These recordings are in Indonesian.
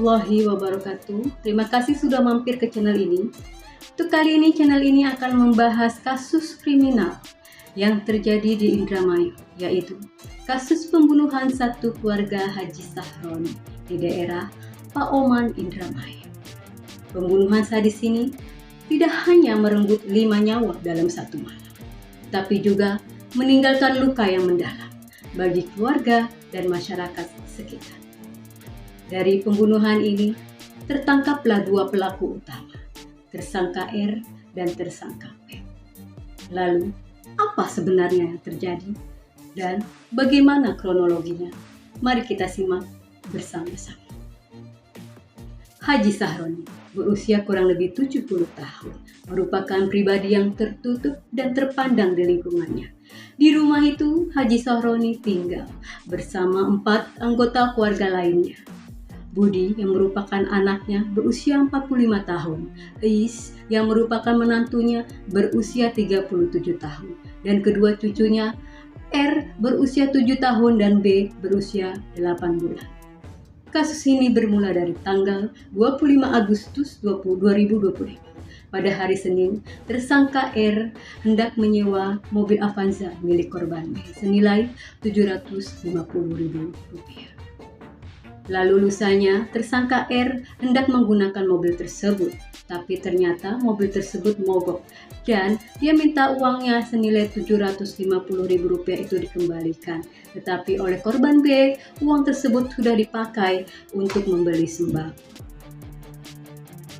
warahmatullahi wabarakatuh. Terima kasih sudah mampir ke channel ini. Untuk kali ini, channel ini akan membahas kasus kriminal yang terjadi di Indramayu, yaitu kasus pembunuhan satu keluarga Haji Sahroni di daerah Paoman, Indramayu. Pembunuhan sadis ini tidak hanya merenggut 5 nyawa dalam satu malam, tapi juga meninggalkan luka yang mendalam bagi keluarga dan masyarakat sekitar. Dari pembunuhan ini, tertangkaplah 2 pelaku utama, tersangka R dan tersangka P. Lalu, apa sebenarnya yang terjadi dan bagaimana kronologinya? Mari kita simak bersama-sama. Haji Sahroni berusia kurang lebih 70 tahun, merupakan pribadi yang tertutup dan terpandang di lingkungannya. Di rumah itu, Haji Sahroni tinggal bersama 4 anggota keluarga lainnya. Budi yang merupakan anaknya berusia 45 tahun, Ais yang merupakan menantunya berusia 37 tahun, dan kedua cucunya R berusia 7 tahun dan B berusia 8 bulan. Kasus ini bermula dari tanggal 25 Agustus 2025. Pada hari Senin, tersangka R hendak menyewa mobil Avanza milik korban B senilai Rp750.000. Lalu lusanya, tersangka R hendak menggunakan mobil tersebut, tapi ternyata mobil tersebut mogok dan dia minta uangnya senilai Rp750.000 itu dikembalikan. Tetapi oleh korban B, uang tersebut sudah dipakai untuk membeli sembako.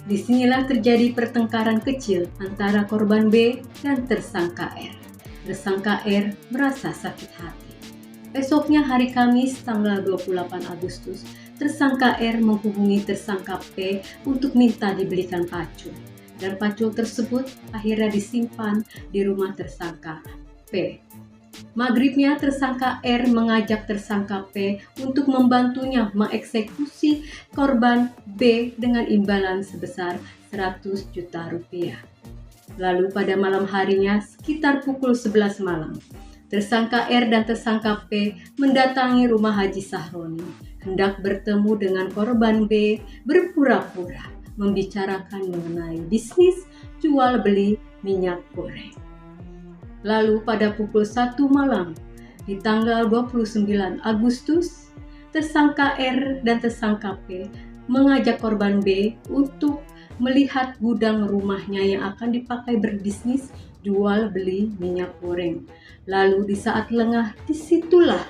Disinilah terjadi pertengkaran kecil antara korban B dan tersangka R. Tersangka R merasa sakit hati. Esoknya hari Kamis tanggal 28 Agustus, tersangka R menghubungi tersangka P untuk minta dibelikan pacul. Dan pacul tersebut akhirnya disimpan di rumah tersangka P. Maghribnya tersangka R mengajak tersangka P untuk membantunya mengeksekusi korban B dengan imbalan sebesar Rp100 juta. Lalu pada malam harinya sekitar pukul 11 malam, tersangka R dan tersangka P mendatangi rumah Haji Sahroni, hendak bertemu dengan korban B, berpura-pura membicarakan mengenai bisnis jual beli minyak goreng. Lalu pada pukul 1 malam, di tanggal 29 Agustus, tersangka R dan tersangka P mengajak korban B untuk melihat gudang rumahnya yang akan dipakai berbisnis jual beli minyak goreng. Lalu di saat lengah, disitulah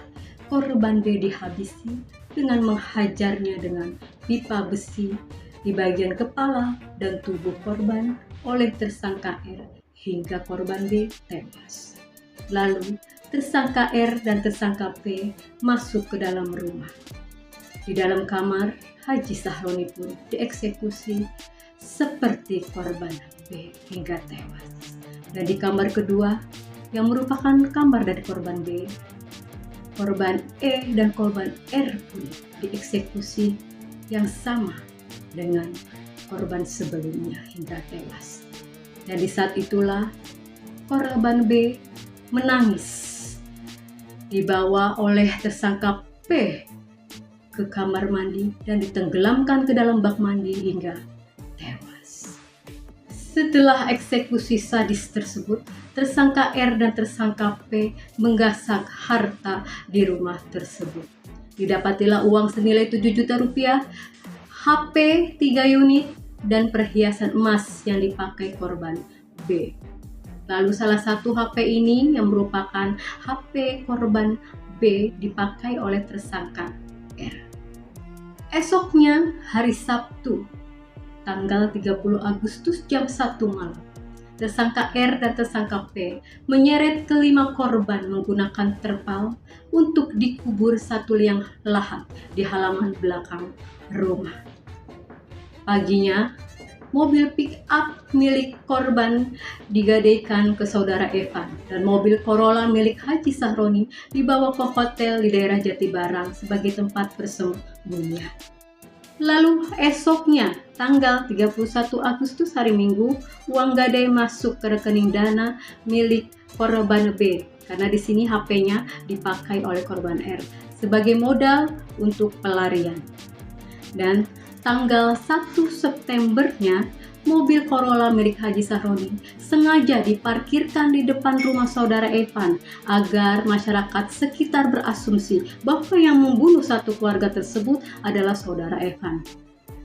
korban B dihabisi dengan menghajarnya dengan pipa besi di bagian kepala dan tubuh korban oleh tersangka R hingga korban B tewas. Lalu tersangka R dan tersangka P masuk ke dalam rumah. Di dalam kamar, Haji Sahroni pun dieksekusi seperti korban B hingga tewas. Dan di kamar kedua, yang merupakan kamar dari korban B, korban E dan korban R pun dieksekusi yang sama dengan korban sebelumnya hingga tewas. Dan di saat itulah korban B menangis, dibawa oleh tersangka P ke kamar mandi dan ditenggelamkan ke dalam bak mandi hingga tewas. Setelah eksekusi sadis tersebut, tersangka R dan tersangka P menggasak harta di rumah tersebut. Didapatilah uang senilai Rp7 juta, HP 3 unit, dan perhiasan emas yang dipakai korban B. Lalu salah satu HP ini yang merupakan HP korban B dipakai oleh tersangka R. Esoknya hari Sabtu, tanggal 30 Agustus jam 1 malam, tersangka R dan tersangka P menyeret kelima korban menggunakan terpal untuk dikubur satu liang lahat di halaman belakang rumah. Paginya, mobil pick-up milik korban digadaikan ke saudara Evan dan mobil Corolla milik Haji Sahroni dibawa ke hotel di daerah Jatibarang sebagai tempat persembunyian. Lalu esoknya, tanggal 31 Agustus hari Minggu, uang gadai masuk ke rekening dana milik korban B, karena di sini HP-nya dipakai oleh korban R sebagai modal untuk pelarian. Dan Tanggal 1 Septembernya, mobil Corolla milik Haji Sahroni sengaja diparkirkan di depan rumah saudara Evan agar masyarakat sekitar berasumsi bahwa yang membunuh satu keluarga tersebut adalah saudara Evan.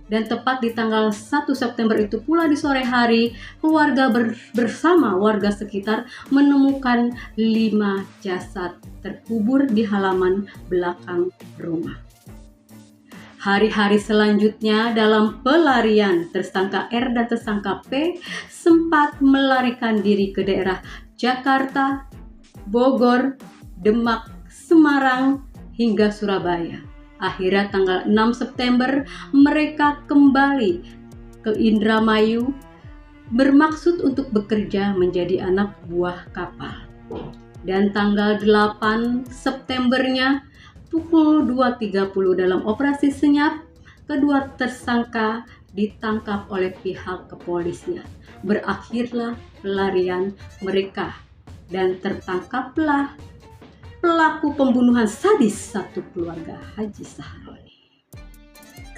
Dan tepat di tanggal 1 September itu pula di sore hari, keluarga bersama warga sekitar menemukan 5 jasad terkubur di halaman belakang rumah. Hari-hari selanjutnya dalam pelarian, tersangka R dan tersangka P sempat melarikan diri ke daerah Jakarta, Bogor, Demak, Semarang, hingga Surabaya. Akhirnya tanggal 6 September mereka kembali ke Indramayu bermaksud untuk bekerja menjadi anak buah kapal. Dan tanggal 8 Septembernya pukul 2.30 dalam operasi senyap, kedua tersangka ditangkap oleh pihak kepolisian. Berakhirlah pelarian mereka dan tertangkaplah pelaku pembunuhan sadis satu keluarga Haji Sahroni.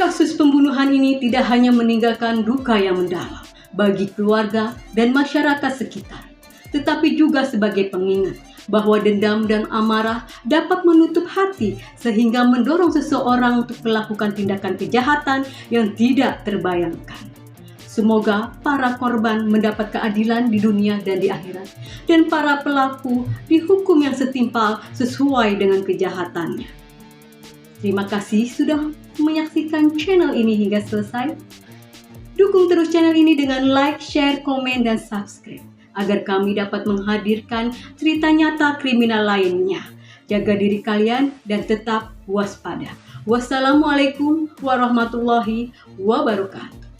Kasus pembunuhan ini tidak hanya meninggalkan duka yang mendalam bagi keluarga dan masyarakat sekitar, tetapi juga sebagai pengingat bahwa dendam dan amarah dapat menutup hati sehingga mendorong seseorang untuk melakukan tindakan kejahatan yang tidak terbayangkan. Semoga para korban mendapat keadilan di dunia dan di akhirat, dan para pelaku dihukum yang setimpal sesuai dengan kejahatannya. Terima kasih sudah menyaksikan channel ini hingga selesai. Dukung terus channel ini dengan like, share, komen, dan subscribe agar kami dapat menghadirkan cerita nyata kriminal lainnya. Jaga diri kalian dan tetap waspada. Wassalamualaikum warahmatullahi wabarakatuh.